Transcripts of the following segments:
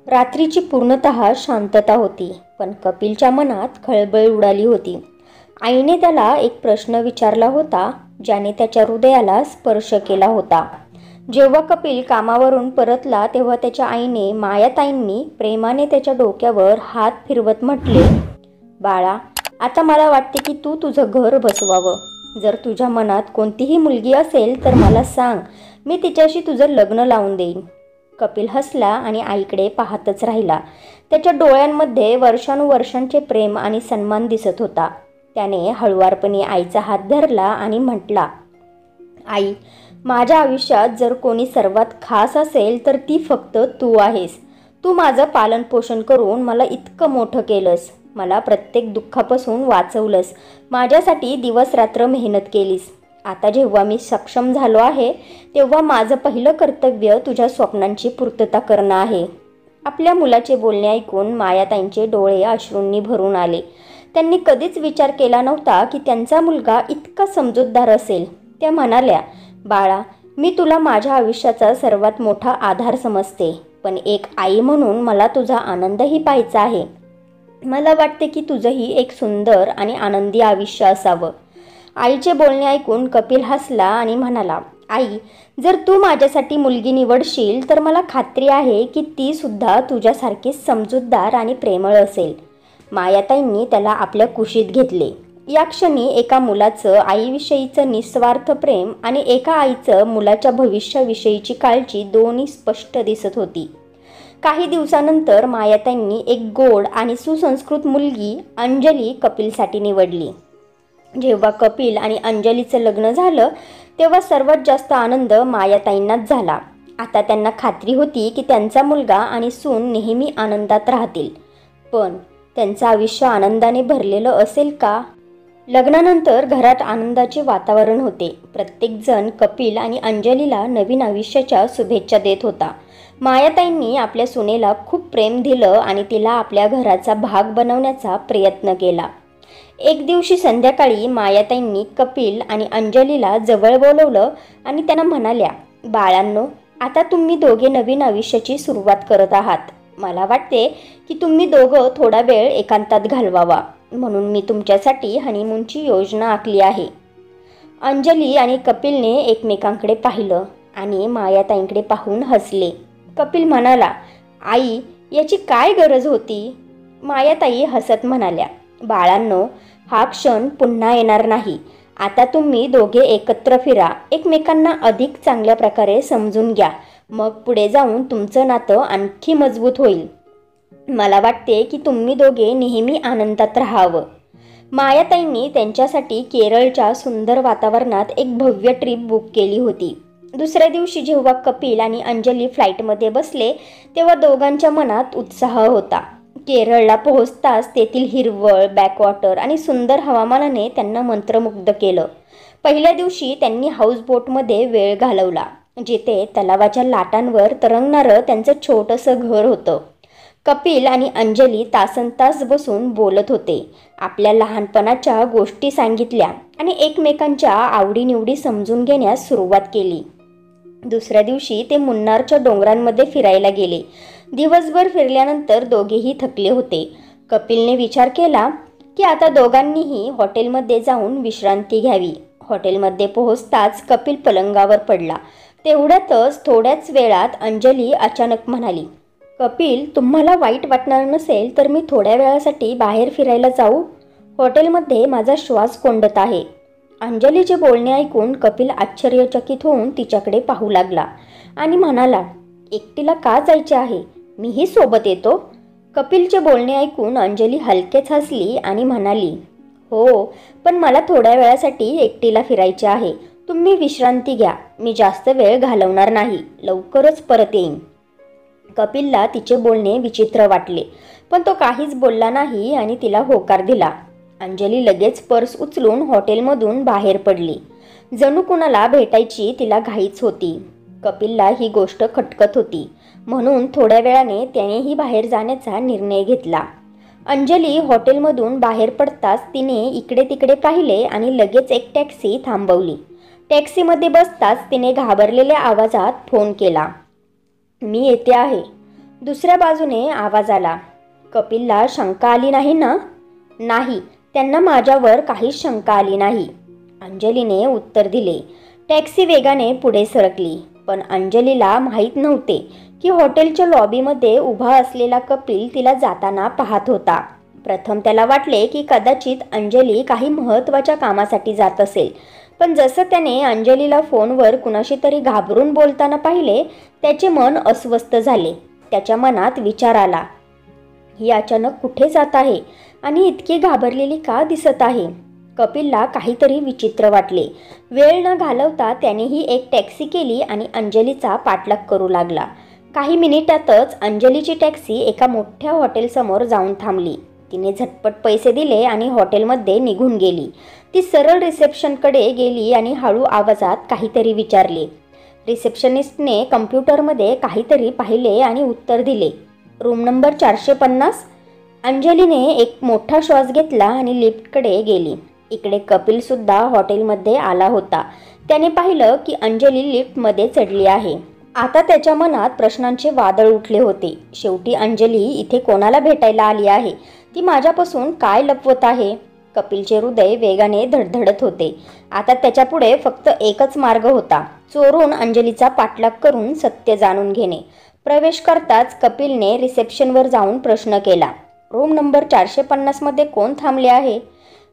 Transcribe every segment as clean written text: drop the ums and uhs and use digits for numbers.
रात्रीची पूर्णतः शांतता होती, पण कपिलच्या मनात खळबळ उडाली होती. आईने त्याला एक प्रश्न विचारला होता, ज्याने त्याच्या हृदयाला स्पर्श केला होता. जेव्हा कपिल कामावरून परतला तेव्हा त्याच्या आईने मायाताईंनी प्रेमाने त्याच्या डोक्यावर हात फिरवत म्हटले, बाळा, आता मला वाटते की तू तुझं घर बसवावं. जर तुझ्या मनात कोणतीही मुलगी असेल तर मला सांग, मी तिच्याशी तुझं लग्न लावून देईन. कपिल हसला आणि आईकडे पाहतच राहिला. त्याच्या डोळ्यांमध्ये वर्षानुवर्षांचे प्रेम आणि सन्मान दिसत होता. त्याने हळुवारपणे आईचा हात धरला आणि म्हटला, आई, माझ्या आयुष्यात जर कोणी सर्वात खास असेल तर ती फक्त तू आहेस. तू माझं पालनपोषण करून मला इतकं मोठं केलंस. मला प्रत्येक दुःखापासून वाचवलंस. माझ्यासाठी दिवस रात्र मेहनत केलीस. आता जेव्हा मी सक्षम झालो आहे तेव्हा माझं पहिलं कर्तव्य तुझ्या स्वप्नांची पूर्तता करणं आहे. आपल्या मुलाचे बोलणे ऐकून मायाताईंचे डोळे अश्रूंनी भरून आले. त्यांनी कधीच विचार केला नव्हता की त्यांचा मुलगा इतका समजूतदार असेल. त्या म्हणाल्या, बाळा, मी तुला माझ्या आयुष्याचा सर्वात मोठा आधार समजते, पण एक आई म्हणून मला तुझा आनंदही पाहायचा आहे. मला वाटते की तुझंही एक सुंदर आणि आनंदी आयुष्य असावं. आईचे बोलणे ऐकून कपिल हसला आणि म्हणाला, आई, जर तू माझ्यासाठी मुलगी निवडशील तर मला खात्री आहे की ती सुद्धा तुझ्यासारखीच समजूतदार आणि प्रेमळ असेल. मायाताईंनी त्याला आपल्या कुशीत घेतले. या क्षणी एका मुलाचं आईविषयीचं निस्वार्थ प्रेम आणि एका आईचं मुलाच्या भविष्याविषयीची काळजी दोन्ही स्पष्ट दिसत होती. काही दिवसानंतर मायाताईंनी एक गोड आणि सुसंस्कृत मुलगी अंजली कपिलसाठी निवडली. जेव्हा कपिल आणि अंजलीचं लग्न झालं तेव्हा सर्वात जास्त आनंद मायाताईंनाच झाला. आता त्यांना खात्री होती की त्यांचा मुलगा आणि सून नेहमी आनंदात राहतील. पण त्यांचं आयुष्य आनंदाने भरलेलं असेल का? लग्नानंतर घरात आनंदाचे वातावरण होते. प्रत्येकजण कपिल आणि अंजलीला नवीन आयुष्याच्या शुभेच्छा देत होता. मायाताईंनी आपल्या सुनेला खूप प्रेम दिलं आणि तिला आपल्या घराचा भाग बनवण्याचा प्रयत्न केला. एक दिवशी संध्याकाळी मायाताईंनी कपिल आणि अंजलीला जवळ बोलवलं आणि त्यांना म्हणाल्या, बाळांनो, आता तुम्ही दोघे नवीन आयुष्याची सुरुवात करत आहात. मला वाटते की तुम्ही दोघं थोडा वेळ एकांतात घालवावा, म्हणून मी तुमच्यासाठी हनीमूनची योजना आखली आहे. अंजली आणि कपिलने एकमेकांकडे पाहिलं आणि मायाताईंकडे पाहून हसले. कपिल म्हणाला, आई, याची काय गरज होती? मायाताई हसत म्हणाल्या, बाळांनो, हा क्षण पुन्हा येणार नाही. आता तुम्ही दोघे एकत्र फिरा, एकमेकांना अधिक चांगल्या प्रकारे समजून घ्या. मग पुढे जाऊन तुमचं नातं आणखी मजबूत होईल. मला वाटते की तुम्ही दोघे नेहमी आनंदात राहावं. मायाताईंनी त्यांच्यासाठी केरळच्या सुंदर वातावरणात एक भव्य ट्रिप बुक केली होती. दुसऱ्या दिवशी जेव्हा कपिल आणि अंजली फ्लाईटमध्ये बसले तेव्हा दोघांच्या मनात उत्साह होता. केरळला पोहोचताच तेथील हिरवळ, बॅकवॉटर आणि सुंदर हवामानाने त्यांना मंत्रमुग्ध केलं. पहिल्या दिवशी त्यांनी हाऊसबोटमध्ये वेळ घालवला, जिथे तलावाच्या लाटांवर तरंगणारं त्यांचं छोटंसं घर होतं. कपिल आणि अंजली तासनतास बसून बोलत होते. आपल्या लहानपणाच्या गोष्टी सांगितल्या आणि एकमेकांच्या आवडीनिवडी समजून घेण्यास सुरुवात केली. दुसऱ्या दिवशी ते मुन्नारच्या डोंगरांमध्ये फिरायला गेले. दिवसभर फिरल्यानंतर दोघेही थकले होते. कपिलने विचार केला की आता दोघांनीही हॉटेलमध्ये जाऊन विश्रांती घ्यावी. हॉटेलमध्ये पोहोचताच कपिल पलंगावर पडला. तेवढ्यातच थोड्याच वेळात अंजली अचानक म्हणाली, कपिल, तुम्हाला वाईट वाटणार नसेल तर मी थोड्या वेळासाठी बाहेर फिरायला जाऊ? हॉटेलमध्ये माझा श्वास कोंडत आहे. अंजलीचे बोलणे ऐकून कपिल आश्चर्यचकित होऊन तिच्याकडे पाहू लागला आणि म्हणाला, एकटीला का जायचे आहे? मीही सोबत येतो. कपिलचे बोलणे ऐकून अंजली हलकेच हसली आणि म्हणाली, हो, पण मला थोड्या वेळासाठी एकटीला फिरायचे आहे. तुम्ही विश्रांती घ्या. मी जास्त वेळ घालवणार नाही. लवकरच परत येईन. कपिलला तिचे बोलणे विचित्र वाटले, पण तो काहीच बोलला नाही आणि तिला होकार दिला. अंजली लगेच पर्स उचलून हॉटेलमधून बाहेर पडली. जणू कुणाला भेटायची तिला घाईच होती. कपिलला ही गोष्ट खटकत होती, म्हणून थोड्या वेळाने त्यानेही बाहेर जाण्याचा निर्णय घेतला. अंजली हॉटेलमधून बाहेर पडताच तिने इकडे तिकडे पाहिले आणि लगेच एक टॅक्सी थांबवली. टॅक्सीमध्ये बसताच तिने घाबरलेल्या आवाजात फोन केला, मी येते आहे. दुसऱ्या बाजूने आवाज आला, कपिलला शंका आली नाही ना? नाही, त्यांना माझ्यावर काहीच शंका आली नाही, अंजलीने उत्तर दिले. टॅक्सी वेगाने पुढे सरकली, पण अंजलीला माहीत नव्हते की हॉटेलच्या लॉबीमध्ये उभा असलेला कपिल तिला जाताना पाहत होता. प्रथम त्याला वाटले की कदाचित अंजली काही महत्त्वाच्या कामासाठी जात असेल, पण जसं त्याने अंजलीला फोनवर कुणाशी तरी घाबरून बोलताना पाहिले, त्याचे मन अस्वस्थ झाले. त्याच्या मनात विचार आला, ही अचानक कुठे जात आहे आणि इतकी घाबरलेली का दिसत आहे? कपिलला काहीतरी विचित्र वाटले. वेळ न घालवता त्यानेही एक टॅक्सी केली आणि अंजलीचा पाठलाग करू लागला. काही मिनिटातच अंजलीची टॅक्सी एका मोठ्या हॉटेलसमोर जाऊन थांबली. तिने झटपट पैसे दिले आणि हॉटेलमध्ये निघून गेली. ती सरळ रिसेप्शनकडे गेली आणि हळू आवाजात काहीतरी विचारले. रिसेप्शनिस्टने कम्प्युटरमध्ये काहीतरी पाहिले आणि उत्तर दिले, रूम नंबर 450. अंजलीने एक मोठा श्वास घेतला आणि लिफ्टकडे गेली. इकडे कपिलसुद्धा हॉटेलमध्ये आला होता. त्याने पाहिलं की अंजली लिफ्टमध्ये चढली आहे. आता त्याच्या मनात प्रश्नांचे वादळ उठले होते. शेवटी अंजली इथे कोणाला भेटायला आली आहे? ती माझ्यापासून काय लपवत आहे? कपिलचे हृदय वेगाने धडधडत होते. आता त्याच्यापुढे फक्त एकच मार्ग होता, चोरून अंजलीचा पाठलाग करून सत्य जाणून घेणे. प्रवेश करताच कपिलने रिसेप्शनवर जाऊन प्रश्न केला, रूम नंबर 450 मध्ये कोण थांबले आहे?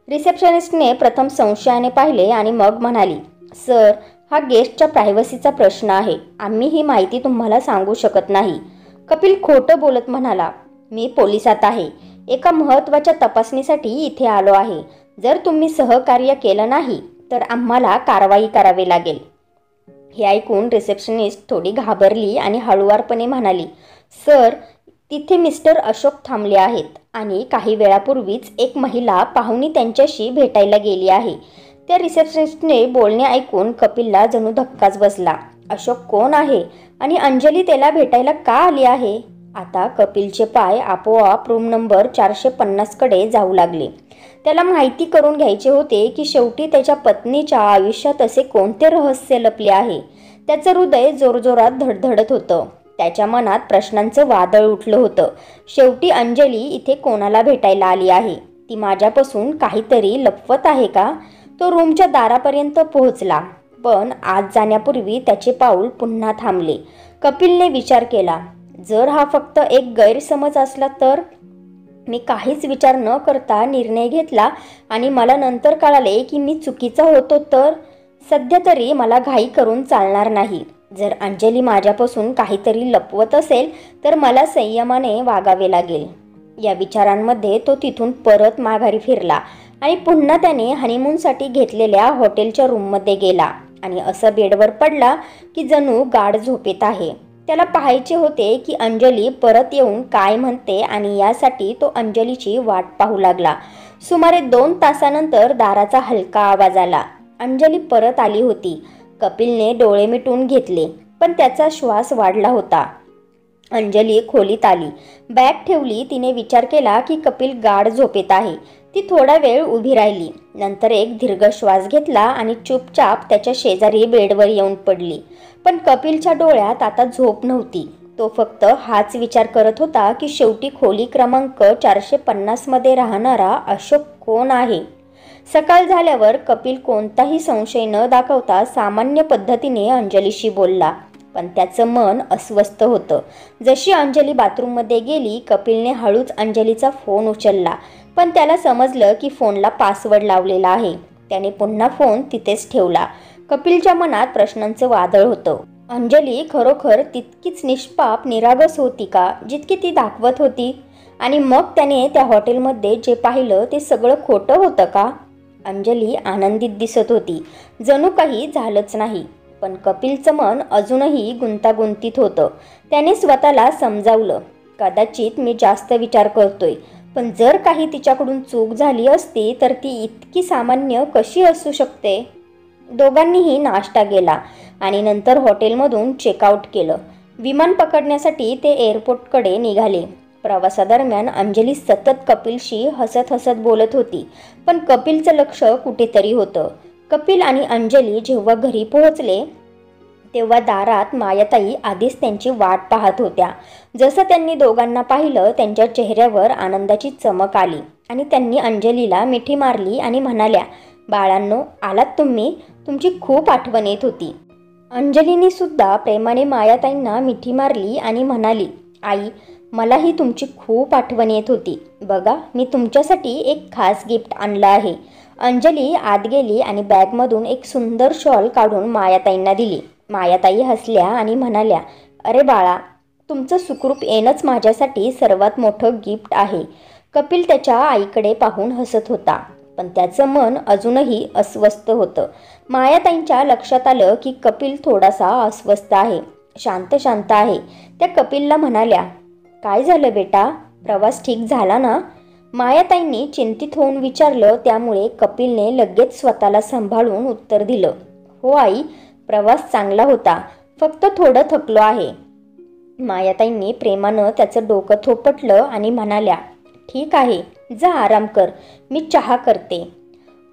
रिसेप्शनिस्टने प्रथम संशयाने पाहिले आणि मग म्हणाली, सर, हा गेस्टच्या प्रायव्हसीचा प्रश्न आहे. आम्ही ही माहिती तुम्हाला सांगू शकत नाही. कपिल खोटं बोलत म्हणाला, मी पोलिसात आहे. एका महत्त्वाच्या तपासणीसाठी इथे आलो आहे. जर तुम्ही सहकार्य केलं नाही तर आम्हाला कारवाई करावी लागेल. हे ऐकून रिसेप्शनिस्ट थोडी घाबरली आणि हळुवारपणे म्हणाली, सर, तिथे मिस्टर अशोक थांबले आहेत आणि काही वेळापूर्वीच एक महिला पाहुणी त्यांच्याशी भेटायला गेली आहे. त्या रिसेप्शनिस्टने बोलणे ऐकून कपिलला जणू धक्काच बसला. अशोक कोण आहे आणि अंजली त्याला भेटायला का आली आहे? आता कपिलचे पाय आपोआप रूम नंबर 450 कडे जाऊ लागले. त्याला माहिती करून घ्यायचे होते की शेवटी त्याच्या पत्नीच्या आयुष्यात असे कोणते रहस्य लपले आहे. त्याचं हृदय जोरजोरात धडधडत होतं. त्याच्या मनात प्रश्नांचं वादळ उठलं होतं. शेवटी अंजली इथे कोणाला भेटायला आली आहे? ती माझ्यापासून काहीतरी लपवत आहे का? तो रूमच्या दारापर्यंत पोहोचला, पण आत जाण्यापूर्वी त्याचे पाऊल पुन्हा थांबले. कपिलने विचार केला, जर हा फक्त एक गैरसमज असला तर? मी काहीच विचार न करता निर्णय घेतला आणि मला नंतर कळाले की मी चुकीचा होतो तर? सध्या तरी मला घाई करून चालणार नाही. जर अंजली माझ्यापासून काहीतरी लपवत असेल तर मला संयमाने वागावे लागेल. या विचारांमध्ये तो तिथून परत माघारी फिरला आणि पुन्हा त्याने हनीमूनसाठी घेतलेल्या हॉटेलच्या रूममध्ये गेला आणि असं बेडवर पडला की जणू गाढ झोपेत आहे. त्याला पाहायचे होते की अंजली परत येऊन काय म्हणते आणि यासाठी तो अंजलीची वाट पाहू लागला. सुमारे 2 तासानंतर दाराचा हलका आवाज आला. अंजली परत आली होती. कपिलने डोळे मिटून घेतले, पण त्याचा श्वास वाढला होता. अंजली खोलीत आली, बॅग ठेवली. तिने विचार केला की कपिल गाढ झोपेत आहे. ती थोडा वेळ उभी राहिली, नंतर एक दीर्घ श्वास घेतला आणि चुपचाप त्याच्या शेजारी बेडवर येऊन पडली. पण कपिलच्या डोळ्यात आता झोप नव्हती. तो फक्त हाच विचार करत होता की शेवटी खोली क्रमांक 450 मध्ये राहणारा अशोक कोण आहे. सकाळ झाल्यावर कपिल कोणताही संशय न दाखवता सामान्य पद्धतीने अंजलीशी बोलला, पण त्याचं मन अस्वस्थ होतं. जशी अंजली बाथरूममध्ये गेली, कपिलने हळूच अंजलीचा फोन उचलला, पण त्याला समजलं की फोनला पासवर्ड लावलेला आहे. त्याने पुन्हा फोन तिथेच ठेवला. कपिलच्या मनात प्रश्नांचं वादळ होतं. अंजली खरोखर तितकीच निष्पाप निरागस होती का जितकी ती दाखवत होती? आणि मग त्याने त्या हॉटेलमध्ये जे पाहिलं ते सगळं खोटं होतं का? अंजली आनंदित दिसत होती, जणू काही झालंच नाही. पण कपिलचं मन अजूनही गुंतागुंतीत होतं. त्याने स्वतःला समजावलं, कदाचित मी जास्त विचार करतोय, पण जर काही तिच्याकडून चूक झाली असती तर ती इतकी सामान्य कशी असू शकते? दोघांनीही नाश्ता केला आणि नंतर हॉटेलमधून चेकआउट केलं. विमान पकडण्यासाठी ते एअरपोर्टकडे निघाले. प्रवासादरम्यान अंजली सतत कपिलशी हसत हसत बोलत होती, पण कपिलचं लक्ष कुठेतरी होतं. कपिल आणि अंजली जेव्हा घरी पोहोचले तेव्हा दारात मायाताई आधीच त्यांची वाट पाहत होत्या. जसं त्यांनी दोघांना पाहिलं त्यांच्या चेहऱ्यावर आनंदाची चमक आली आणि त्यांनी अंजलीला मिठी मारली आणि म्हणाल्या, बाळांनो, आलात तुम्ही, तुमची खूप आठवण येत होती. अंजलीने सुद्धा प्रेमाने मायाताईंना मिठी मारली आणि म्हणाली, आई, मलाही तुमची खूप आठवण येत होती. बघा, मी तुमच्यासाठी एक खास गिफ्ट आणलं आहे. अंजली आत गेली आणि बॅगमधून एक सुंदर शॉल काढून मायाताईंना दिली. मायाताई हसल्या आणि म्हणाल्या, अरे बाळा, तुमचं सुखरूप येणंच माझ्यासाठी सर्वात मोठं गिफ्ट आहे. कपिल त्याच्या आईकडे पाहून हसत होता, पण त्याचं मन अजूनही अस्वस्थ होतं. मायाताईंच्या लक्षात आलं की कपिल थोडासा अस्वस्थ आहे, शांत आहे. त्या कपिलला म्हणाल्या, काय झालं बेटा, प्रवास ठीक झाला ना? मायाताईंनी चिंतित होऊन विचारलं. त्यामुळे कपिलने लगेच स्वतःला सांभाळून उत्तर दिलं, हो आई, प्रवास चांगला होता, फक्त थोडं थकलो आहे. मायाताईंनी प्रेमानं त्याचं डोकं थोपटलं आणि म्हणाल्या, ठीक आहे, जा आराम कर, मी चहा करते.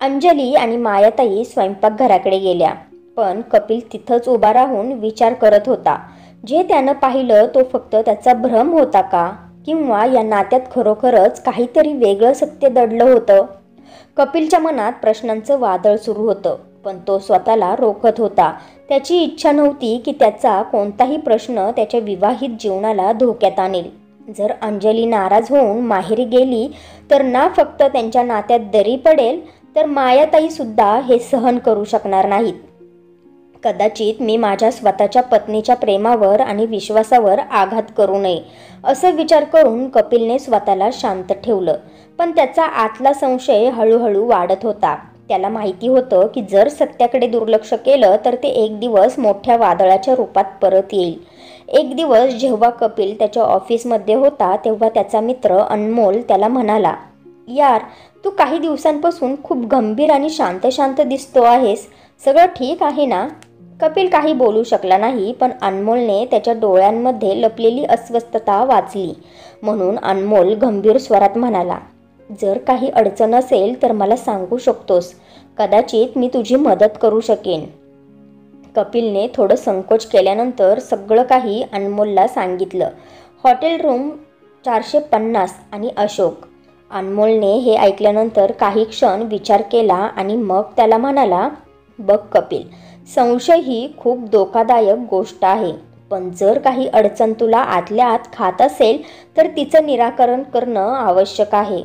अंजली आणि मायाताई स्वयंपाकघराकडे गेल्या, पण कपिल तिथंच उभा राहून विचार करत होता. जे त्यानं पाहिलं तो फक्त त्याचा भ्रम होता का, किंवा या नात्यात खरोखरच काहीतरी वेगळं सत्य दडलं होतं? कपिलच्या मनात प्रश्नांचं वादळ सुरू होतं, पण तो स्वतःला रोखत होता. त्याची इच्छा नव्हती की त्याचा कोणताही प्रश्न त्याच्या विवाहित जीवनाला धोक्यात आणेल. जर अंजली नाराज होऊन माहेरी गेली तर ना फक्त त्यांच्या नात्यात दरी पडेल, तर मायाताई सुद्धा हे सहन करू शकणार नाहीत. कदाचित मी माझ्या स्वतःच्या पत्नीच्या प्रेमावर आणि विश्वासावर आघात करू नये, असं विचार करून कपिलने स्वतःला शांत ठेवलं. पण त्याचा आतला संशय हळूहळू वाढत होता. त्याला माहिती होतं की जर सत्याकडे दुर्लक्ष केलं तर ते एक दिवस मोठ्या वादळाच्या रूपात परत येईल. एक दिवस जेव्हा कपिल त्याच्या ऑफिसमध्ये होता तेव्हा त्याचा मित्र अनमोल त्याला म्हणाला, यार, तू काही दिवसांपासून खूप गंभीर आणि शांत दिसतो आहेस, सगळं ठीक आहे ना? कपिल काही बोलू शकला नाही, पण अनमोलने त्याच्या डोळ्यांमध्ये लपलेली अस्वस्थता वाचली. म्हणून अनमोल गंभीर स्वरात म्हणाला, जर काही अडचण असेल तर मला सांगू शकतोस, कदाचित मी तुझी मदत करू शकेन. कपिलने थोडं संकोच केल्यानंतर सगळं काही अनमोलला सांगितलं. हॉटेल रूम 450 आणि अशोक. अनमोलने हे ऐकल्यानंतर काही क्षण विचार केला आणि मग त्याला म्हणाला, बघ कपिल, संशय ही खूप धोकादायक गोष्ट आहे, पण जर काही अडचण तुला आतल्या आत खात असेल तर तिचं निराकरण करणं आवश्यक आहे.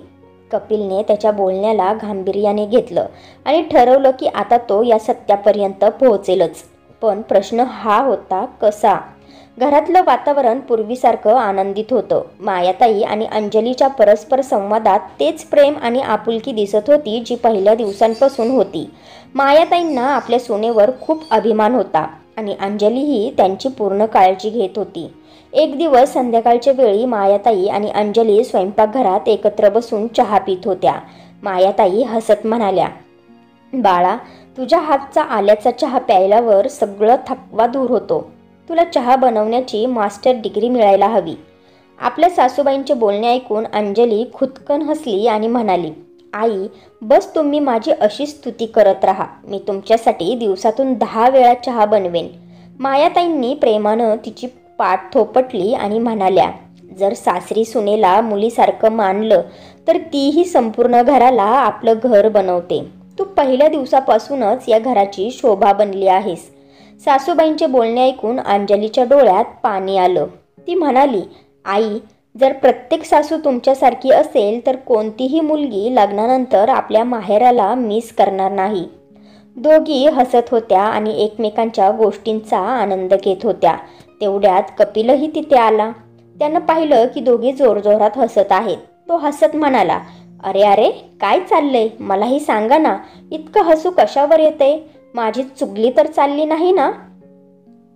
कपिलने त्याच्या बोलण्याला गांभीर्याने घेतलं आणि ठरवलं की आता तो या सत्यापर्यंत पोहोचेलच. पण प्रश्न हा होता, कसा? घरातलं वातावरण पूर्वीसारखं आनंदित होतं. मायाताई आणि अंजलीच्या परस्पर संवादात तेच प्रेम आणि आपुलकी दिसत होती जी पहिल्या दिवसांपासून होती. मायाताईंना आपल्या सुनेवर खूप अभिमान होता आणि अंजलीही त्यांची पूर्ण काळजी घेत होती. एक दिवस संध्याकाळच्या वेळी मायाताई आणि अंजली स्वयंपाकघरात एकत्र बसून चहा पित होत्या. मायाताई हसत म्हणाल्या, बाळा, तुझ्या हातचा आल्याचा चहा प्यायल्यावर सगळं थकवा दूर होतो. तुला चहा बनवण्याची मास्टर डिग्री मिळायला हवी. आपल्या सासूबाईंचे बोलणे ऐकून अंजली खुदकन हसली आणि म्हणाली, आई, बस तुम्ही माझी अशी स्तुती करत राहा, मी तुमच्यासाठी दिवसातून 10 वेळा चहा बनवेन. मायाताईंनी प्रेमानं तिची पाठ थोपटली आणि म्हणाल्या, जर सासरी सुनेला मुलीसारखं मानलं तर तीही संपूर्ण घराला आपलं घर बनवते. तू पहिल्या दिवसापासूनच या घराची शोभा बनली आहेस. सासूबाईंचे बोलणे ऐकून अंजलीच्या डोळ्यात पाणी आलं. ती म्हणाली, आई, जर प्रत्येक सासू तुमच्यासारखी असेल तर कोणतीही मुलगी लग्नानंतर आपल्या माहेराला मिस करणार नाही. दोघी हसत होत्या आणि एकमेकांच्या गोष्टींचा आनंद घेत होत्या. तेवढ्यात कपिलही तिथे आला. त्यानं पाहिलं की दोघी जोरजोरात हसत आहेत. तो हसत म्हणाला, अरे अरे, काय चाललंय, मलाही सांगा ना, इतकं हसू कशावर येतंय? माझी चुगली तर चालली नाही ना?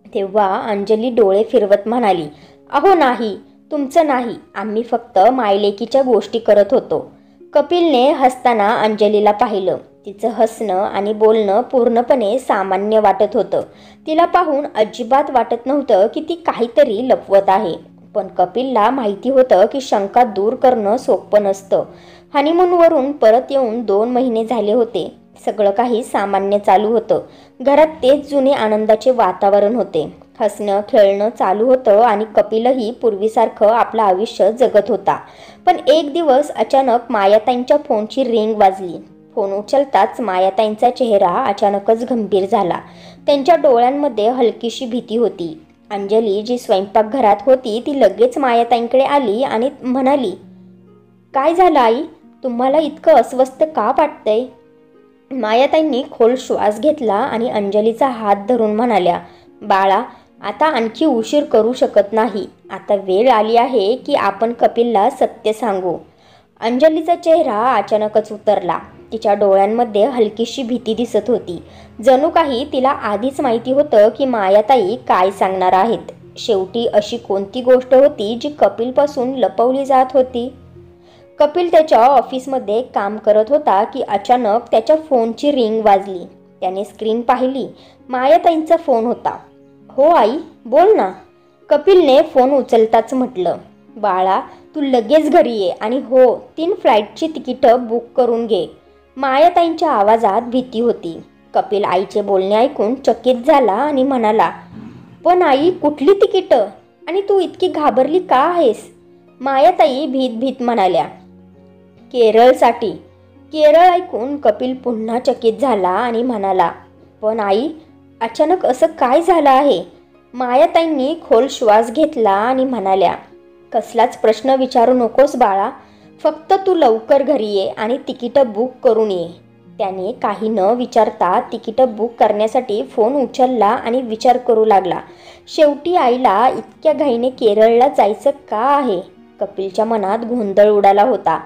तेव्हा अंजली डोळे फिरवत म्हणाली, अहो नाही, तुमचं नाही, आम्ही फक्त मायलेकीच्या गोष्टी करत होतो. कपिलने हसताना अंजलीला पाहिलं. तिचं हसणं आणि बोलणं पूर्णपणे सामान्य वाटत होतं. तिला पाहून अजिबात वाटत नव्हतं की ती काहीतरी लपवत आहे. पण कपिलला माहिती होतं की शंका दूर करणं सोपं नसतं. हनीमूनवरून परत येऊन 2 महिने झाले होते. सगळं काही सामान्य चालू होतं. घरात तेच जुने आनंदाचे वातावरण होते. हसणं खेळणं चालू होतं आणि कपिलही पूर्वीसारखं आपलं आयुष्य जगत होता. पण एक दिवस अचानक मायाताईंच्या फोनची रिंग वाजली. फोन उचलताच मायाताईंचा चेहरा अचानकच गंभीर झाला. त्यांच्या डोळ्यांमध्ये हलकीशी भीती होती. अंजली जी स्वयंपाकघरात होती ती लगेच मायाताईंकडे आली आणि म्हणाली, काय झालं आई? तुम्हाला इतकं अस्वस्थ का वाटतंय? मायाताईंनी खोल श्वास घेतला आणि अंजलीचा हात धरून म्हणाल्या, बाळा, आता आणखी उशीर करू शकत नाही. आता वेळ आली आहे की आपण कपिलला सत्य सांगू. अंजलीचा चेहरा अचानकच उतरला. तिच्या डोळ्यांमध्ये हलकीशी भीती दिसत होती. जणू काही तिला आधीच माहिती होतं की मायाताई काय सांगणार आहेत. शेवटी अशी कोणती गोष्ट होती जी कपिलपासून लपवली जात होती? कपिल त्याच्या ऑफिसमध्ये काम करत होता की अचानक त्याच्या फोनची रिंग वाजली. त्याने स्क्रीन पाहिली. मायाताईंचा फोन होता. हो आई, बोल ना. कपिलने फोन उचलताच म्हटलं, बाळा, तू लगेच घरी ये आणि हो, 3 फ्लाईटची तिकीटं बुक करून घे. मायाताईंच्या आवाजात भीती होती. कपिल आईचे बोलणे ऐकून चकित झाला आणि म्हणाला, पण आई, कुठली तिकीटं? आणि तू इतकी घाबरली का आहेस? मायाताई भीत भीत म्हणाल्या, केरळसाठी. केरळ ऐकून कपिल पुन्हा चकित झाला आणि म्हणाला, पण आई, अचानक असं काय झालं आहे? मायाताईंनी खोल श्वास घेतला आणि म्हणाल्या, कसलाच प्रश्न विचारू नकोस बाळा. फक्त तू लवकर घरी ये आणि तिकीटं बुक करून ये. त्याने काही न विचारता तिकीटं बुक करण्यासाठी फोन उचलला आणि विचार करू लागला, शेवटी आईला इतक्या घाईने केरळला जायचं का आहे? कपिलच्या मनात गोंधळ उडाला होता.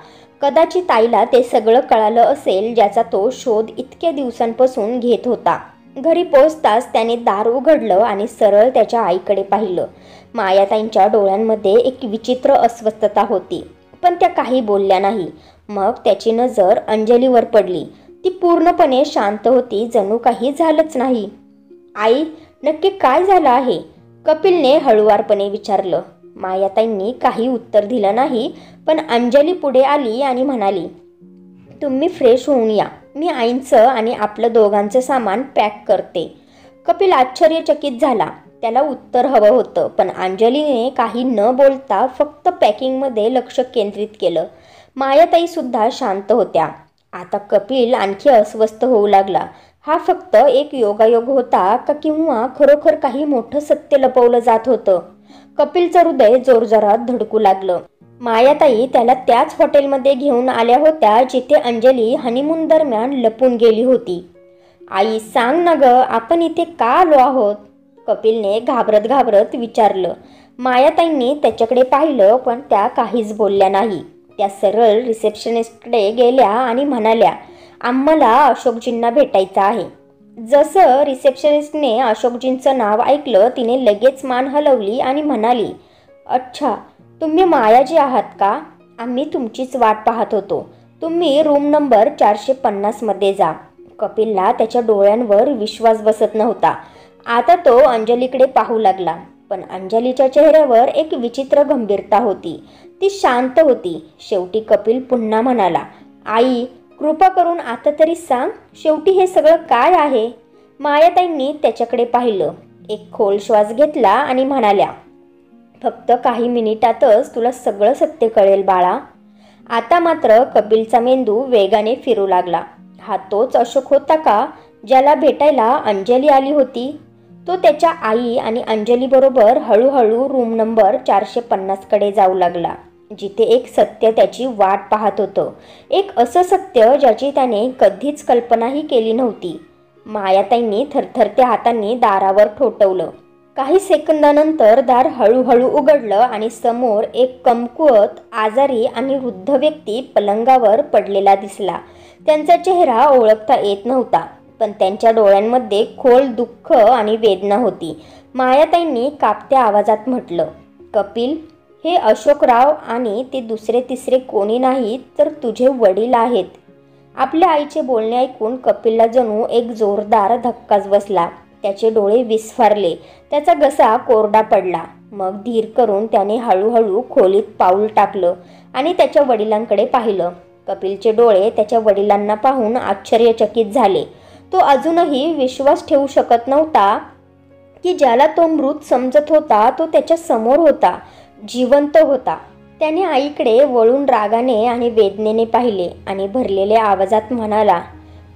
कदाचित आईला ते सगळं कळालं असेल ज्याचा तो शोध इतक्या दिवसांपासून घेत होता. घरी पोहोचताच त्याने दार उघडलं आणि सरळ त्याच्या आईकडे पाहिलं. मायाताईंच्या डोळ्यांमध्ये एक विचित्र अस्वस्थता होती, पण त्या काही बोलल्या नाही. मग त्याची नजर अंजलीवर पडली. ती पूर्णपणे शांत होती, जणू काही झालंच नाही. आई, नक्की काय झालं आहे? कपिलने हळुवारपणे विचारलं. मायाताईंनी काही उत्तर दिलं नाही, पण अंजली पुढे आली आणि म्हणाली, तुम्ही फ्रेश होऊन या. मी आईंचं आणि आपलं दोघांचं सामान पॅक करते. कपिल आश्चर्यचकित झाला. त्याला उत्तर हवं होतं, पण अंजलीने काही न बोलता फक्त पॅकिंगमध्ये लक्ष केंद्रित केलं. मायाताई सुद्धा शांत होत्या. आता कपिल आणखी अस्वस्थ होऊ लागला. हा फक्त एक योगायोग होता का किंवा खरोखर काही मोठं सत्य लपवलं जात होतं? कपिलचं हृदय जोरजोरात धडकू लागलं. मायाताई त्याला त्याच हॉटेलमध्ये घेऊन आल्या होत्या जिथे अंजली हनीमून दरम्यान लपून गेली होती. आई, सांग ना ग, आपण इथे का आलो आहोत? कपिलने घाबरत घाबरत विचारलं. मायाताईंनी त्याच्याकडे पाहिलं, पण त्या काहीच बोलल्या नाही. त्या सरळ रिसेप्शनिस्टकडे गेल्या आणि म्हणाल्या, आम्हाला अशोकजींना भेटायचं आहे. जसं रिसेप्शनिस्टने अशोकजींचं नाव ऐकलं, तिने लगेच मान हलवली आणि म्हणाली, अच्छा, तुम्ही मायाजी आहात का? आम्ही तुमचीच वाट पाहत होतो. तुम्ही रूम नंबर 450 मध्ये जा. कपिलला त्याच्या डोळ्यांवर विश्वास बसत नव्हता. आता तो अंजलीकडे पाहू लागला, पण अंजलीच्या चेहऱ्यावर एक विचित्र गंभीरता होती. ती शांत होती. शेवटी कपिल पुन्हा म्हणाला, आई, कृपा करून आता तरी सांग, शेवटी हे सगळं काय आहे? मायाताईंनी त्याच्याकडे पाहिलं, एक खोल श्वास घेतला आणि म्हणाल्या, फक्त काही मिनिटातच तुला सगळं सत्य कळेल बाळा. आता मात्र कपिलचा मेंदू वेगाने फिरू लागला. हा तोच अशोक होता का ज्याला भेटायला अंजली आली होती? तो त्याच्या आई आणि अंजली बरोबर हळूहळू रूम नंबर 450 कडे जाऊ लागला, जिथे एक सत्य त्याची वाट पाहत होतं. एक असं सत्य ज्याची त्याने कधीच कल्पनाही केली नव्हती. मायाताईंनी थरथरत्या हातांनी दारावर ठोठवलं. काही सेकंदानंतर दार हळूहळू उघडलं आणि समोर एक कमकुवत, आजारी आणि वृद्ध व्यक्ती पलंगावर पडलेला दिसला. त्यांचा चेहरा ओळखता येत नव्हता, पण त्यांच्या डोळ्यांमध्ये खोल दुःख आणि वेदना होती. मायाताईंनी कापत्या आवाजात म्हटलं, कपिल, हे अशोकराव आणि ते दुसरे तिसरे कोणी नाहीत तर तुझे वडील आहेत. आपल्या आईचे बोलणे ऐकून कपिलला जणू एक जोरदार धक्काच बसला. त्याचे डोळे विस्फारले. त्याचा घसा कोरडा पडला. मग धीर करून त्याने हळूहळू खोलीत पाऊल टाकलं आणि त्याच्या वडिलांकडे पाहिलं. कपिलचे डोळे त्याच्या वडिलांना पाहून आश्चर्यचकित झाले. तो अजूनही विश्वास ठेवू शकत नव्हता की ज्याला तो मृत समजत होता तो त्याच्या समोर होता, जिवंत होता. त्याने आईकडे वळून रागाने आणि वेदनेने पाहिले आणि भरलेल्या आवाजात म्हणाला,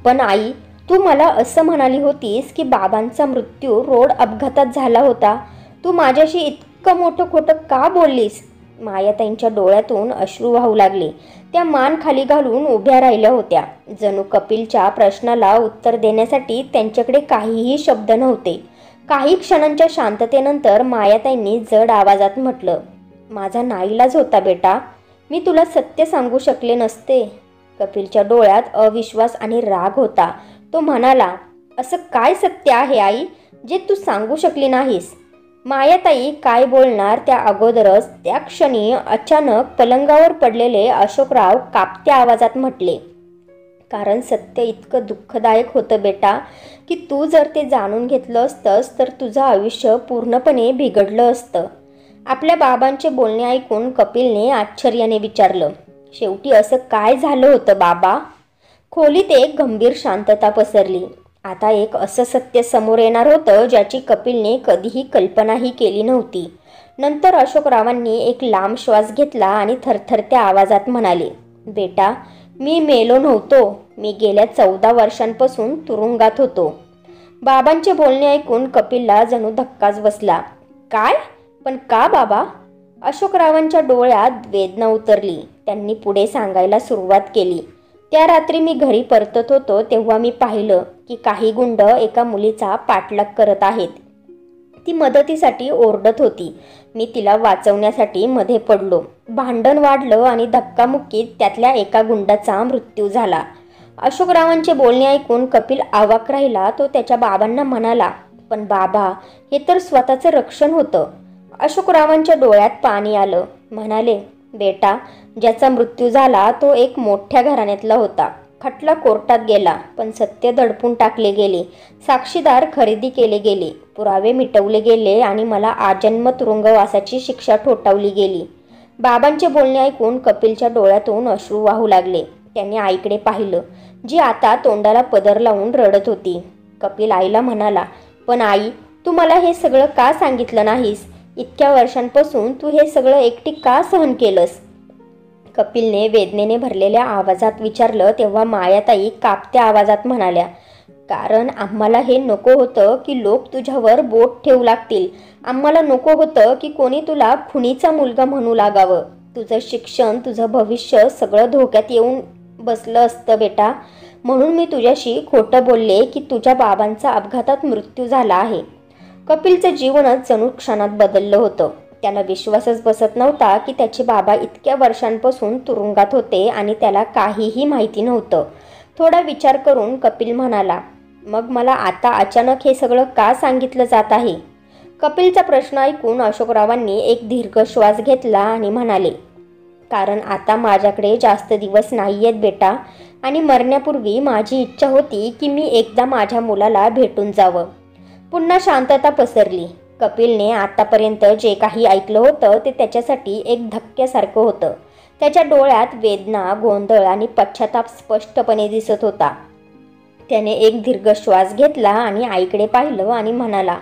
पण आई, तू मला असं म्हणाली होतीस की बाबांचा मृत्यू रोड अपघातात झाला होता. तू माझ्याशी इतकं मोठं खोटं का बोललीस? मायाताईंच्या डोळ्यातून अश्रू वाहू लागले. त्या मान खाली घालून उभ्या राहिल्या होत्या. जणू कपिलच्या प्रश्नाला उत्तर देण्यासाठी त्यांच्याकडे काहीही शब्द नव्हते. काही क्षणांच्या शांततेनंतर मायाताईंनी जड आवाजात म्हटलं, माझा नाईलाज होता बेटा. मी तुला सत्य सांगू शकले नसते. कपिलच्या डोळ्यात अविश्वास आणि राग होता. तो म्हणाला, असं काय सत्य आहे आई जे तू सांगू शकली नाहीस? मायाताई काय बोलणार त्या अगोदरच त्या क्षणी अचानक पलंगावर पडलेले अशोकराव कापत्या आवाजात म्हटले, कारण सत्य इतकं दुःखदायक होतं बेटा की तू जर ते जाणून घेतलं असतंस तर तुझं आयुष्य पूर्णपणे बिघडलं असतं. आपल्या बाबांचे बोलणे ऐकून कपिलने आश्चर्याने विचारलं, शेवटी असं काय झालं होतं बाबा? खोलीत एक गंभीर शांतता पसरली. आता एक असं सत्य समोर येणार होतं ज्याची कपिलने कधीही कल्पनाही केली नव्हती. नंतर अशोकरावांनी एक लांब श्वास घेतला आणि थरथरत्या आवाजात म्हणाले, बेटा, मी मेलो नव्हतो. मी गेल्या 14 वर्षांपासून तुरुंगात होतो. बाबांचे बोलणे ऐकून कपिलला जणू धक्काच बसला. काय? पण का बाबा? अशोकरावांच्या डोळ्यात वेदना उतरली. त्यांनी पुढे सांगायला सुरुवात केली, त्या रात्री मी घरी परतत होतो तेव्हा मी पाहिलं की काही गुंड एका मुलीचा पाठलाग करत आहेत. ती मदतीसाठी ओरडत होती. मी तिला वाचवण्यासाठी मध्ये पडलो. भांडण वाढलं आणि धक्कामुक्कीत त्यातल्या एका गुंडाचा मृत्यू झाला. अशोकरावांचे बोलणे ऐकून कपिल अवाक राहिला. तो त्याच्या बाबांना म्हणाला, पण बाबा, हे तर स्वतःचं रक्षण होतं. अशोकरावांच्या डोळ्यात पाणी आलं. म्हणाले, बेटा, ज्याचा मृत्यू झाला तो एक मोठ्या घराण्यातला होता. खटला कोर्टात गेला, पण सत्य दडपून टाकले गेले. साक्षीदार खरेदी केले गेले, पुरावे मिटवले गेले आणि मला आजन्म तुरुंगवासाची शिक्षा ठोठावली गेली. बाबांचे बोलणे ऐकून कपिलच्या डोळ्यातून अश्रू वाहू लागले. त्याने आईकडे पाहिलं, जी आता तोंडाला पदर लावून रडत होती. कपिल आईला म्हणाला, पण आई, तू मला हे सगळं का सांगितलं नाहीस? इतक्या वर्षांपासून तू हे सगळं एकटी का सहन केलंस? कपिलने वेदनेने भरलेल्या आवाजात विचारलं तेव्हा मायाताई कापत्या आवाजात म्हणाल्या, कारण आम्हाला हे नको होतं की लोक तुझ्यावर बोट ठेवू लागतील. आम्हाला नको होतं की कोणी तुला खुनीचा मुलगा म्हणू लागावं. तुझं शिक्षण, तुझं भविष्य सगळं धोक्यात येऊन बसलं असतं बेटा. म्हणून मी तुझ्याशी खोटं बोलले की तुझ्या बाबांचा अपघातात मृत्यू झाला आहे. कपिलचं जीवनच जणू क्षणात बदललं होतं. त्याला विश्वासच बसत नव्हता की त्याचे बाबा इतक्या वर्षांपासून तुरुंगात होते आणि त्याला काहीही माहिती नव्हतं. थोडा विचार करून कपिल म्हणाला, मग मला आता अचानक हे सगळं का सांगितलं जात आहे? कपिलचा प्रश्न ऐकून अशोकरावांनी एक दीर्घ श्वास घेतला आणि म्हणाले, कारण आता माझ्याकडे जास्त दिवस नाही आहेत बेटा, आणि मरण्यापूर्वी माझी इच्छा होती की मी एकदा माझ्या मुलाला भेटून जावं. पुन्हा शांतता पसरली. कपिलने आतापर्यंत जे काही ऐकलं होतं ते त्याच्यासाठी एक धक्क्यासारखं होतं. त्याच्या डोळ्यात वेदना, गोंधळ आणि पश्चाताप स्पष्टपणे दिसत होता. त्याने एक दीर्घ श्वास घेतला आणि आईकडे पाहिलं आणि म्हणाला,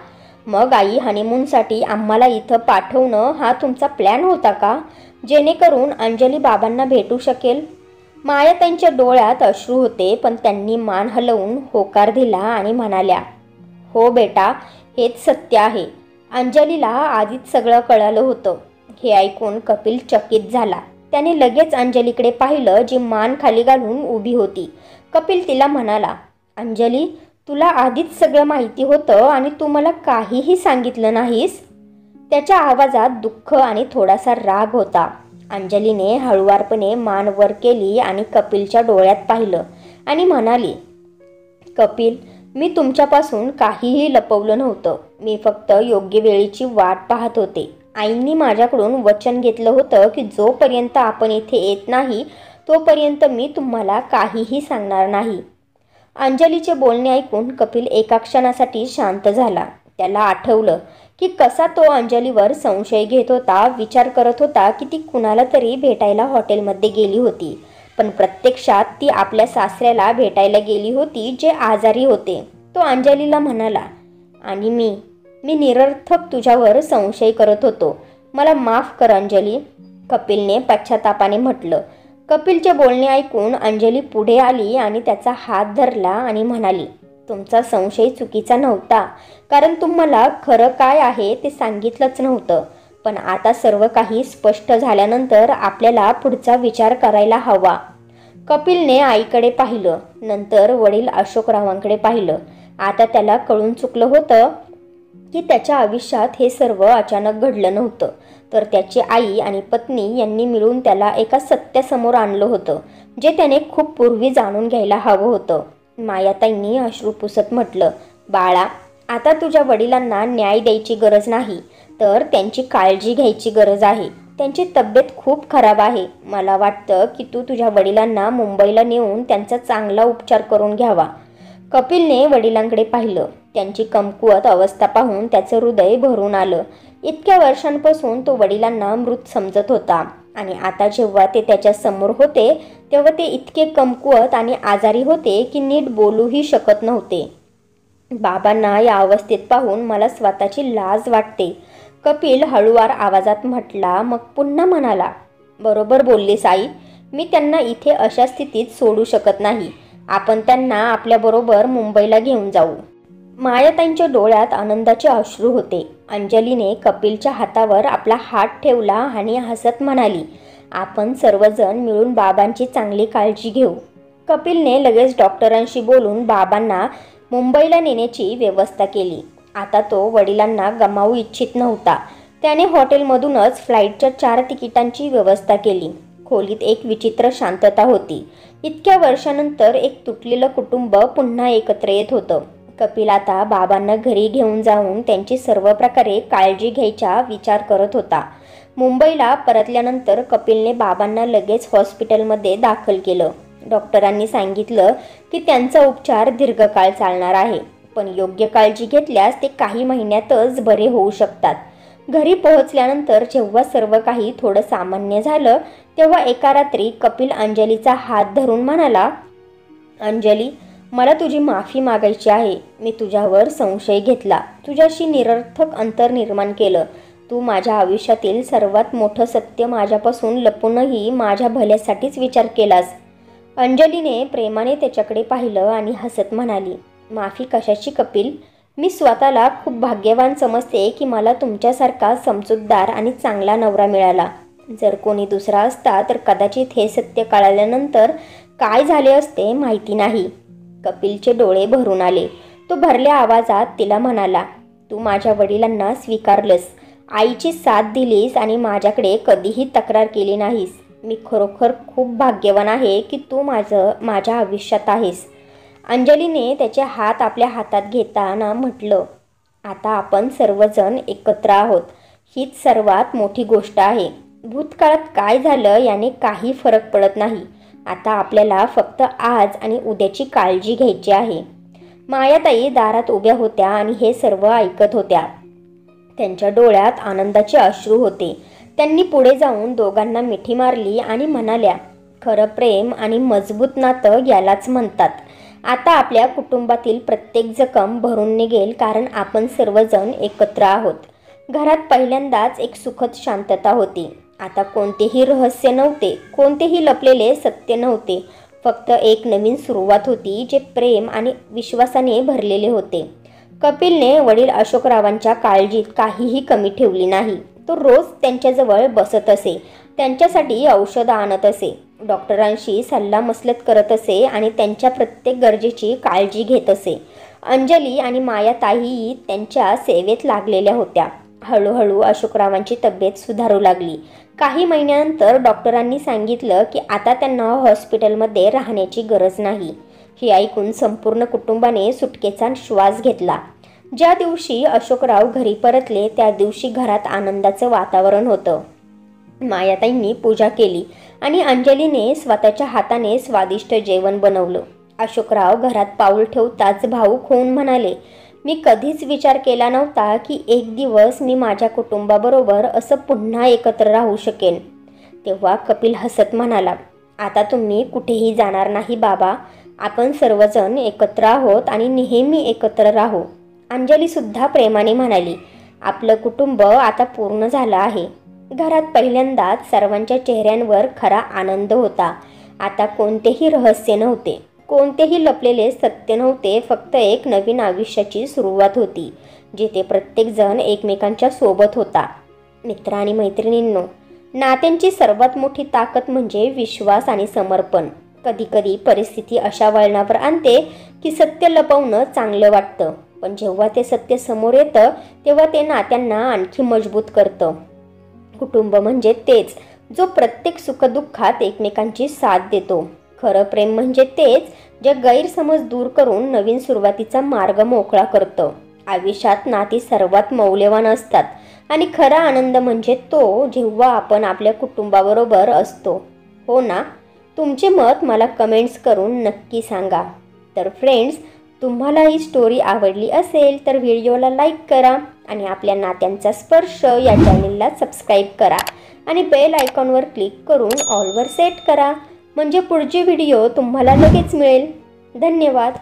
मग आई, हनीमूनसाठी आम्हाला इथं पाठवणं हा तुमचा प्लॅन होता का, जेणेकरून अंजली बाबांना भेटू शकेल? माया त्यांच्या डोळ्यात अश्रू होते, पण त्यांनी मान हलवून होकार दिला आणि म्हणाल्या, हो बेटा, हेच सत्य आहे. अंजलीला आधीच सगळं कळालं होतं. हे ऐकून कपिल चकित झाला. त्याने लगेच अंजलीकडे पाहिलं, जी मान खाली घालून उभी होती. कपिल तिला म्हणाला, अंजली, तुला आधीच सगळं माहिती होतं आणि तू मला काहीही सांगितलं नाहीस? त्याच्या आवाजात दुःख आणि थोडासा राग होता. अंजलीने हळुवारपणे मान वर केली आणि कपिलच्या डोळ्यात पाहिलं आणि म्हणाली, कपिल, मी तुमच्यापासून काहीही लपवलं नव्हतं. मी फक्त योग्य वेळेची वाट पाहत होते. आईंनी माझ्याकडून वचन घेतलं होतं की जोपर्यंत आपण इथे येत नाही तोपर्यंत मी तुम्हाला काहीही सांगणार नाही. अंजलीचे बोलणे ऐकून कपिल एका क्षणासाठी शांत झाला. त्याला आठवलं की कसा तो अंजलीवर संशय घेत होता. विचार करत होता की ती कुणाला तरी भेटायला हॉटेलमध्ये गेली होती, पण प्रत्यक्षात ती आपल्या सासऱ्याला भेटायला गेली होती, जे आजारी होते. तो अंजलीला म्हणाला, आणि मी मी निरर्थक तुझ्यावर संशय करत होतो. मला माफ कर अंजली, कपिलने पश्चातापाने म्हटलं. कपिलचे बोलणे ऐकून अंजली पुढे आली आणि त्याचा हात धरला आणि म्हणाली, तुमचा संशय चुकीचा नव्हता, कारण तुम्हाला खरं काय आहे ते सांगितलंच नव्हतं. पण आता सर्व काही स्पष्ट झाल्यानंतर आपल्याला पुढचा विचार करायला हवा. कपिलने आईकडे पाहिलं, नंतर वडील अशोकरावांकडे पाहिलं. आता त्याला कळून चुकलं होतं की त्याच्या आयुष्यात हे सर्व अचानक घडलं नव्हतं, तर त्याची आई आणि पत्नी यांनी मिळून त्याला एका सत्यासमोर आणलं होतं, जे त्याने खूप पूर्वी जाणून घ्यायला हवं होतं. मायाताईंनी अश्रू पुसत म्हटलं, बाळा, आता तुझ्या वडिलांना न्याय द्यायची गरज नाही, तर त्यांची काळजी घ्यायची गरज आहे. त्यांची तब्येत खूप खराब आहे. मला वाटतं की तू तुझ्या वडिलांना मुंबईला नेऊन त्यांचा चांगला उपचार करून घ्यावा. कपिलने वडिलांकडे पाहिलं. त्यांची कमकुवत अवस्था पाहून त्याचं हृदय भरून आलं. इतक्या वर्षांपासून तो वडिलांना मृत समजत होता आणि आता जेव्हा ते त्याच्या समोर होते तेव्हा ते इतके कमकुवत आणि आजारी होते की नीट बोलूही शकत नव्हते. बाबांना या अवस्थेत पाहून मला स्वतःची लाज वाटते, कपिल हळूवार आवाजात म्हटला. मग पुन्हा म्हणाला, बरोबर बोललीस आई, मी त्यांना इथे अशा स्थितीत सोडू शकत नाही. आपण त्यांना आपल्याबरोबर मुंबईला घेऊन जाऊ. मायाताईंच्या डोळ्यात आनंदाचे अश्रू होते. अंजलीने कपिलच्या हातावर आपला हात ठेवला आणि हसत म्हणाली, आपण सर्वजण मिळून बाबांची चांगली काळजी घेऊ. कपिलने लगेच डॉक्टरांशी बोलून बाबांना मुंबईला नेण्याची व्यवस्था केली. आता तो वडिलांना गमावू इच्छित नव्हता. त्याने हॉटेलमधूनच फ्लाईटच्या 4 तिकिटांची व्यवस्था केली. खोलीत एक विचित्र शांतता होती. इतक्या वर्षानंतर एक तुटलेलं कुटुंब पुन्हा एकत्र येत होतं. कपिल आता बाबांना घरी घेऊन जाऊन त्यांची सर्व प्रकारे काळजी घ्यायचा विचार करत होता. मुंबईला परतल्यानंतर कपिलने बाबांना लगेच हॉस्पिटलमध्ये दाखल केलं. डॉक्टरांनी सांगितलं की त्यांचा उपचार दीर्घकाळ चालणार आहे, पण योग्य काळजी घेतल्यास ते काही महिन्यातच बरे होऊ शकतात. घरी पोहोचल्यानंतर जेव्हा सर्व काही थोडं सामान्य झालं तेव्हा एका रात्री कपिल अंजलीचा हात धरून म्हणाला, अंजली, मला तुझी माफी मागायची आहे. मी तुझ्यावर संशय घेतला, तुझ्याशी निरर्थक अंतर निर्माण केलं. तू माझ्या आयुष्यातील सर्वात मोठं सत्य माझ्यापासून लपूनही माझ्या भल्यासाठीच विचार केलास. अंजलीने प्रेमाने त्याच्याकडे पाहिलं आणि हसत म्हणाली, माफी कशाची कपिल? मी स्वतःला खूप भाग्यवान समजते की मला तुमच्यासारखा समजूतदार आणि चांगला नवरा मिळाला. जर कोणी दुसरा असता तर कदाचित हे सत्य कळाल्यानंतर काय झाले असते माहिती नाही. कपिलचे डोळे भरून आले. तो भरल्या आवाजात तिला म्हणाला, तू माझ्या वडिलांना स्वीकारलंस, आईची साथ दिलीस आणि माझ्याकडे कधीही तक्रार केली नाहीस. मी खरोखर खूप भाग्यवान आहे की तू माझ्या आयुष्यात आहेस. अंजलीने त्याचे हात आपल्या हातात घेताना म्हटलं, आता आपण सर्वजण एकत्र आहोत, हीच सर्वात मोठी गोष्ट आहे. भूतकाळात काय झालं याने काही फरक पडत नाही. आता आपल्याला फक्त आज आणि उद्याची काळजी घ्यायची आहे. मायाताई दारात उभ्या होत्या आणि हे सर्व ऐकत होत्या. त्यांच्या डोळ्यात आनंदाचे अश्रू होते. त्यांनी पुढे जाऊन दोघांना मिठी मारली आणि म्हणाल्या, खरं प्रेम आणि मजबूत नातं यालाच म्हणतात. आता आपल्या कुटुंबातील प्रत्येक जखम भरून निघेल, कारण आपण सर्वजण एकत्र आहोत. घरात पहिल्यांदाच एक सुखद शांतता होती. आता कोणतेही रहस्य नव्हते, कोणतेही लपलेले सत्य नव्हते. फक्त एक नवीन सुरुवात होती, जे प्रेम आणि विश्वासाने भरलेले होते. कपिलने वडील अशोकरावांच्या काळजीत काहीही कमी ठेवली नाही. तो रोज त्यांच्याजवळ बसत असे, त्यांच्यासाठी औषधं आणत असे, डॉक्टरांशी सल्लामसलत करत असे आणि त्यांच्या प्रत्येक गरजेची काळजी घेत असे. अंजली आणि मायाताईही त्यांच्या सेवेत लागलेल्या होत्या. हळूहळू अशोकरावांची तब्येत सुधारू लागली. काही महिन्यानंतर डॉक्टरांनी सांगितलं की आता त्यांना हॉस्पिटलमध्ये राहण्याची गरज नाही. हे ऐकून संपूर्ण कुटुंबाने सुटकेचा श्वास घेतला. ज्या दिवशी अशोकराव घरी परतले त्या दिवशी घरात आनंदाचं वातावरण होतं. मायाताईंनी पूजा केली आणि अंजलीने स्वतःच्या हाताने स्वादिष्ट जेवण बनवलं. अशोकराव घरात पाऊल ठेवताच भावूक होऊन म्हणाले, मी कधीच विचार केला नव्हता की एक दिवस मी माझ्या कुटुंबाबरोबर असं पुन्हा एकत्र राहू शकेन. तेव्हा कपिल हसत म्हणाला, आता तुम्ही कुठेही जाणार नाही बाबा. आपण सर्वजण एकत्र आहोत आणि नेहमी एकत्र राहू. अंजलीसुद्धा प्रेमाने म्हणाली, आपलं कुटुंब आता पूर्ण झालं आहे. घरात पहिल्यांदाच सर्वांच्या चेहऱ्यांवर खरा आनंद होता. आता कोणतेही रहस्य नव्हते, कोणतेही लपलेले सत्य नव्हते. फक्त एक नवीन आयुष्याची सुरुवात होती, जिथे प्रत्येकजण एकमेकांच्या सोबत होता. मित्र आणि मैत्रिणींनो, नात्यांची सर्वात मोठी ताकद म्हणजे विश्वास आणि समर्पण. कधीकधी परिस्थिती अशा वळणावर आणते की सत्य लपवणं चांगलं वाटतं, पण जेव्हा ते सत्य समोर येतं तेव्हा ते नात्यांना आणखी मजबूत करतं. कुटुंब म्हणजे तेच जो प्रत्येक सुखदुःखात एकमेकांची साथ देतो. खरं प्रेम म्हणजे तेच जे गैरसमज दूर करून नवीन सुरुवातीचा मार्ग मोकळा करतं. आयुष्यात नाती सर्वात मौल्यवान असतात आणि खरा आनंद म्हणजे तो जेव्हा आपण आपल्या कुटुंबाबरोबर असतो. हो ना? तुमचे मत मला कमेंट्स करून नक्की सांगा. तर फ्रेंड्स, तुम्हाला ही स्टोरी आवडली असेल तर व्हिडिओला लाईक करा आणि आपल्या नात्यांचा स्पर्श या चॅनेलला सबस्क्राईब करा आणि बेल आयकॉनवर क्लिक करून ऑलवर सेट करा, म्हणजे पुढची व्हिडिओ तुम्हाला लगेच मिळेल. धन्यवाद.